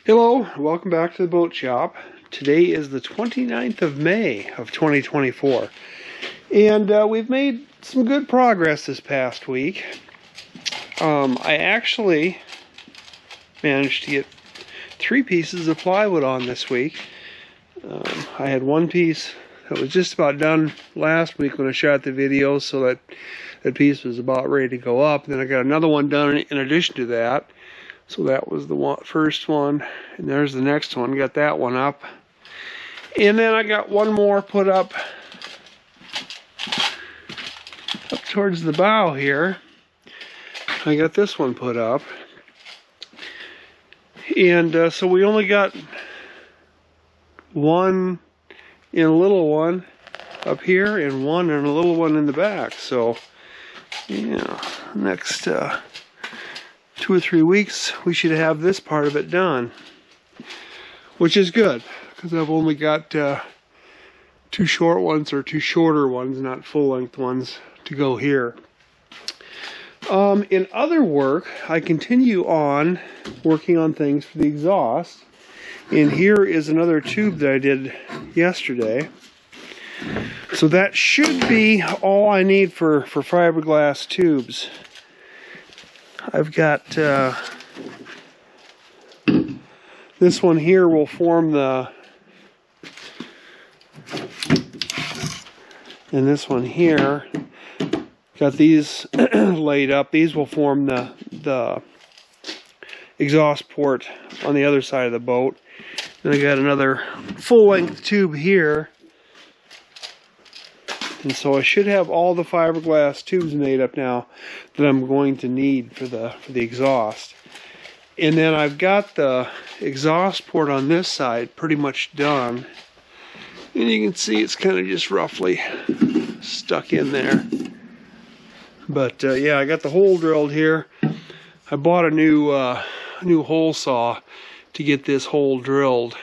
Hello, welcome back to the boat shop. Today is the 29th of May of 2024, and we've made some good progress this past week. I actually managed to get 3 pieces of plywood on this week. I had one piece that was just about done last week when I shot the video, so that piece was about ready to go up. And then I got another one done in addition to that. So that was the first one, and there's the next one. Got that one up. And then I got one more put up towards the bow here. I got this one put up. And so we only got one in a little one up here and one in a little one in the back. So, yeah, next 2 or 3 weeks we should have this part of it done, which is good because I've only got 2 short ones, or 2 shorter ones, not full-length ones, to go here. In other work, I continue on working on things for the exhaust, and here is another tube that I did yesterday. So that should be all I need for fiberglass tubes. I've got this one here will form the, and this one here, got these laid up. These will form the exhaust port on the other side of the boat. Then I got another full-length tube here. And so I should have all the fiberglass tubes made up now that I'm going to need for the exhaust. And then I've got the exhaust port on this side pretty much done. And you can see it's kind of just roughly stuck in there. But yeah, I got the hole drilled here. I bought a new hole saw to get this hole drilled.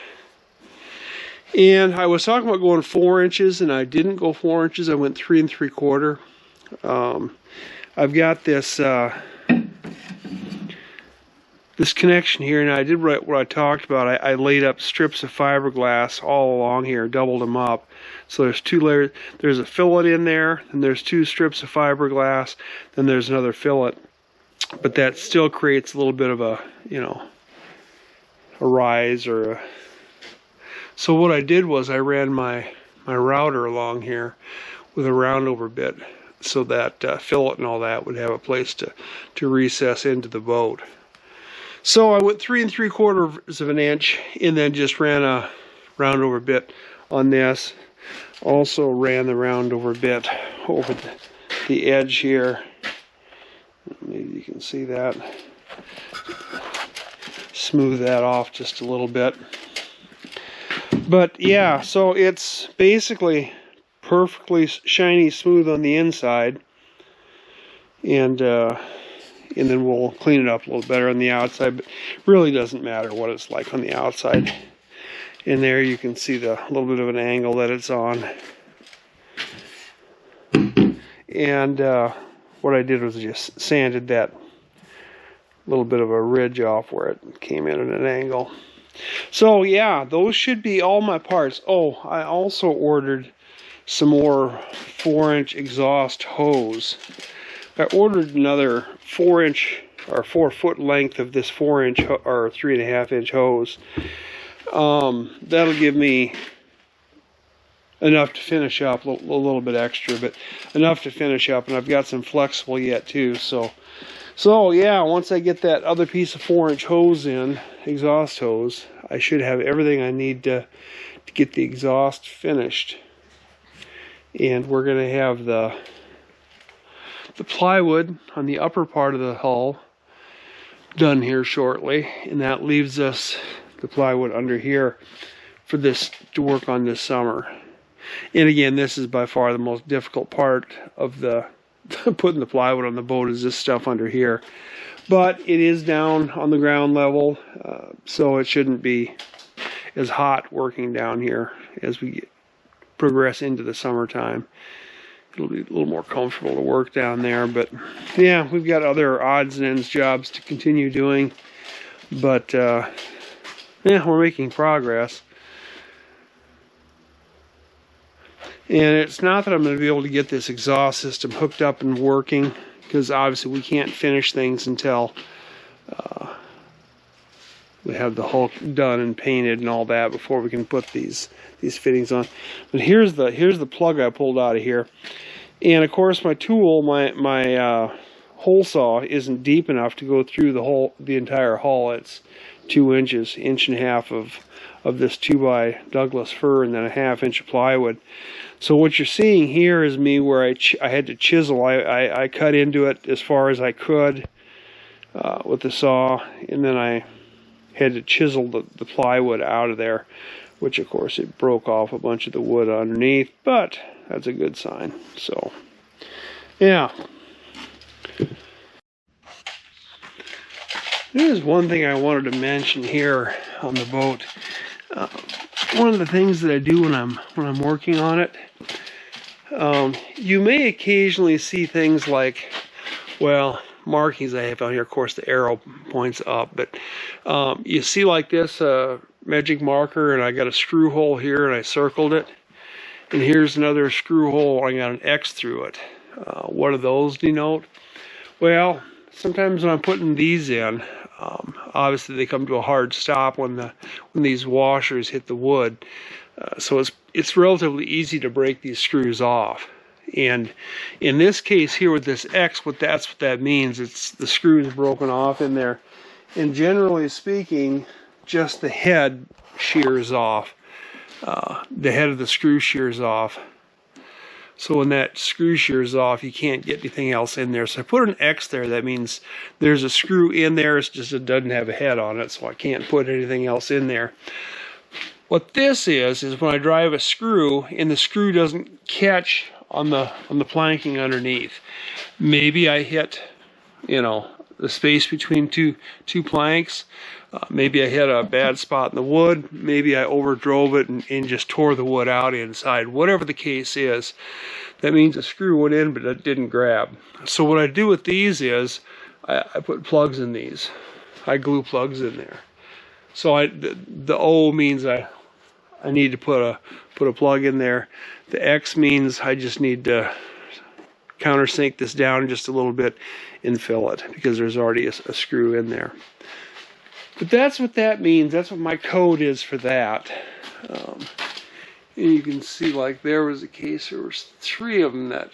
And I was talking about going 4 inches, and I didn't go 4 inches. I went 3 3/4. I've got this this connection here, and I did what I talked about. I laid up strips of fiberglass all along here, doubled them up. So there's 2 layers. There's a fillet in there, and there's 2 strips of fiberglass. Then there's another fillet, but that still creates a little bit of a, a rise or a. So what I did was I ran my router along here with a roundover bit, so that fillet and all that would have a place to recess into the boat. So I went 3 3/4 of an inch, and then just ran a roundover bit on this. Also ran the roundover bit over the edge here. Maybe you can see that. Smooth that off just a little bit. But yeah, so it's basically perfectly shiny smooth on the inside, and then we'll clean it up a little better on the outside, but really doesn't matter what it's like on the outside. And there you can see the little bit of an angle that it's on. And what I did was just sanded that little bit of a ridge off where it came in at an angle. So yeah, those should be all my parts. Oh, I also ordered some more 4-inch exhaust hose. I ordered another 4-inch or 4-foot length of this 4-inch or 3.5-inch hose. That'll give me enough to finish up, a little bit extra, but enough to finish up. And I've got some flexible yet too. So yeah, once I get that other piece of 4-inch hose in, exhaust hose, I should have everything I need to get the exhaust finished. And we're going to have the plywood on the upper part of the hull done here shortly, and that leaves us the plywood under here for this to work on this summer. And again, this is by far the most difficult part of the putting the plywood on the boat, is this stuff under here. But it is down on the ground level, so it shouldn't be as hot working down here as we progress into the summertime. It'll be a little more comfortable to work down there. But yeah, we've got other odds and ends jobs to continue doing. But Yeah, we're making progress. And it's not that I'm going to be able to get this exhaust system hooked up and working, because obviously we can't finish things until we have the hull done and painted and all that before we can put these fittings on. But here's the plug I pulled out of here, and of course my tool, my hole saw isn't deep enough to go through the entire hull. It's 2 inches, inch and a half of this 2x Douglas fir, and then a 1/2 inch of plywood. So what you're seeing here is me where I had to chisel. I cut into it as far as I could with the saw, and then I had to chisel the plywood out of there, which of course it broke off a bunch of the wood underneath, but that's a good sign. So yeah, there's one thing I wanted to mention here on the boat. One of the things that I do when I'm working on it, you may occasionally see things like, well, markings I have on here. Of course, the arrow points up, but you see like this magic marker, and I got a screw hole here, and I circled it, and here's another screw hole. I got an X through it. What do those denote? Well, sometimes when I'm putting these in, obviously they come to a hard stop when these washers hit the wood. So it's relatively easy to break these screws off. And in this case here with this X, that's what that means. It's the screw is broken off in there. And generally speaking, just the head shears off. The head of the screw shears off. So when that screw shears off, you can't get anything else in there. So I put an X there. That means there's a screw in there. It's just it doesn't have a head on it, so I can't put anything else in there. What this is when I drive a screw and the screw doesn't catch on the planking underneath. Maybe I hit, the space between two planks. Maybe I hit a bad spot in the wood. Maybe I overdrove it and just tore the wood out inside. Whatever the case is, that means a screw went in, but it didn't grab. So what I do with these is I put plugs in these. I glue plugs in there. So the O means I need to put a plug in there. The X means I just need to countersink this down just a little bit and fill it, because there's already a screw in there. But that's what that means. That's what my code is for that. And you can see, like, there was a case, there was 3 of them that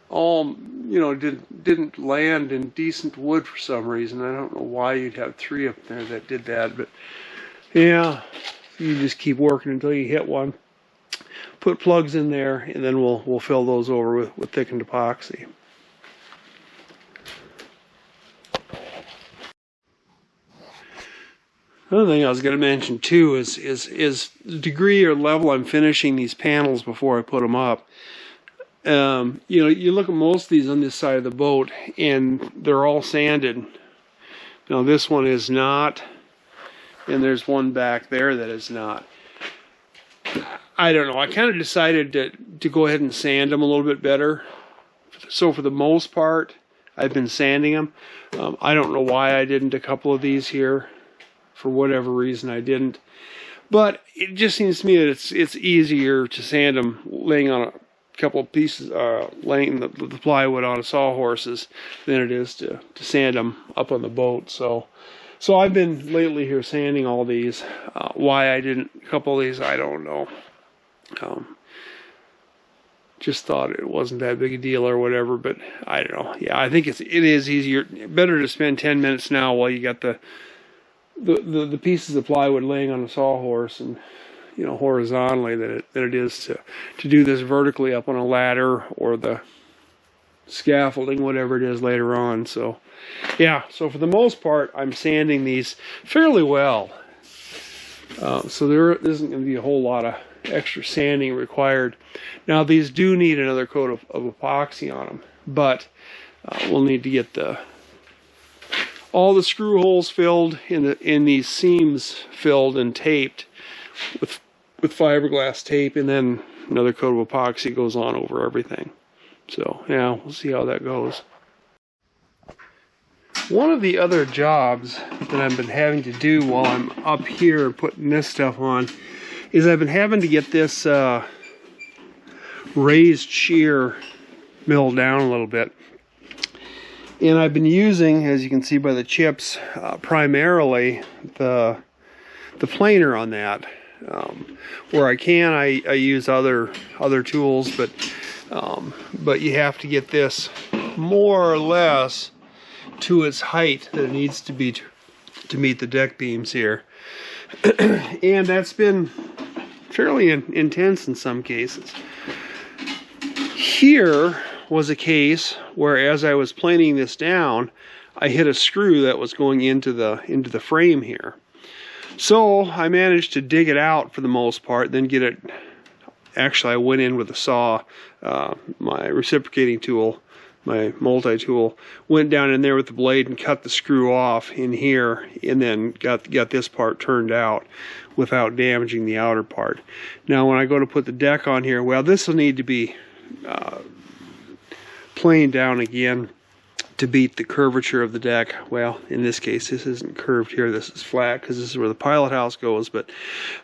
all, didn't land in decent wood for some reason. I don't know why you'd have 3 up there that did that, but yeah, you just keep working until you hit one. Put plugs in there, and then we'll fill those over with thickened epoxy. Another thing I was going to mention too is the degree or level I'm finishing these panels before I put them up. You look at most of these on this side of the boat, and they're all sanded. Now this one is not, and there's one back there that is not. I don't know. I kind of decided to go ahead and sand them a little bit better. So for the most part, I've been sanding them. I don't know why I didn't a couple of these here. For whatever reason, I didn't. But it just seems to me that it's easier to sand them laying on a couple of pieces, laying the plywood on a sawhorses than it is to sand them up on the boat. So I've been lately here sanding all these. Why I didn't a couple of these, I don't know. Just thought it wasn't that big a deal or whatever, but I don't know. Yeah, I think it is easier, better to spend 10 minutes now while you got the pieces of plywood laying on a sawhorse and horizontally than it is to do this vertically up on a ladder or the scaffolding, whatever it is later on. So yeah, so for the most part I'm sanding these fairly well. So there isn't going to be a whole lot of extra sanding required. Now these do need another coat of epoxy on them, but we'll need to get all the screw holes filled in these seams filled and taped with fiberglass tape, and then another coat of epoxy goes on over everything. So yeah, we'll see how that goes. One of the other jobs that I've been having to do while I'm up here putting this stuff on is I've been having to get this raised shear milled down a little bit. And I've been using, as you can see by the chips, primarily the planer on that. Where I can, I use other tools, but you have to get this more or less to its height that it needs to be to meet the deck beams here. And that's been fairly intense in some cases. Here was a case where, as I was planing this down, I hit a screw that was going into the frame here. So I managed to dig it out for the most part, then get it. Actually, I went in with a saw, my reciprocating tool, my multi-tool, went down in there with the blade and cut the screw off in here, and then got this part turned out without damaging the outer part. Now when I go to put the deck on here, well, this will need to be planed down again to beat the curvature of the deck. Well, in this case, this isn't curved here, this is flat because this is where the pilot house goes, but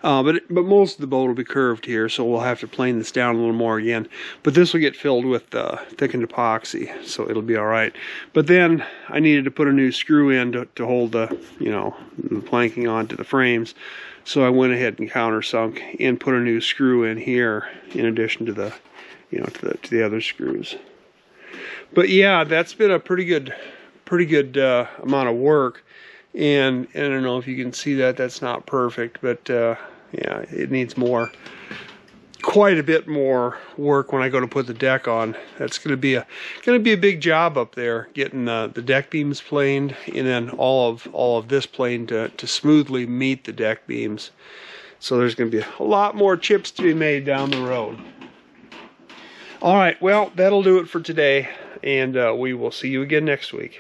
most of the boat will be curved here, so we'll have to plane this down a little more again. But this will get filled with thickened epoxy, so it'll be all right. But then I needed to put a new screw in to hold the planking onto the frames, so I went ahead and countersunk and put a new screw in here in addition to the to the other screws. But yeah, that's been a pretty good amount of work, and I don't know if you can see that. That's not perfect, but yeah, it needs quite a bit more work when I go to put the deck on. That's going to be a big job up there, getting the deck beams planed, and then all of this planed to smoothly meet the deck beams. So there's going to be a lot more chips to be made down the road. All right, well, that'll do it for today, and we will see you again next week.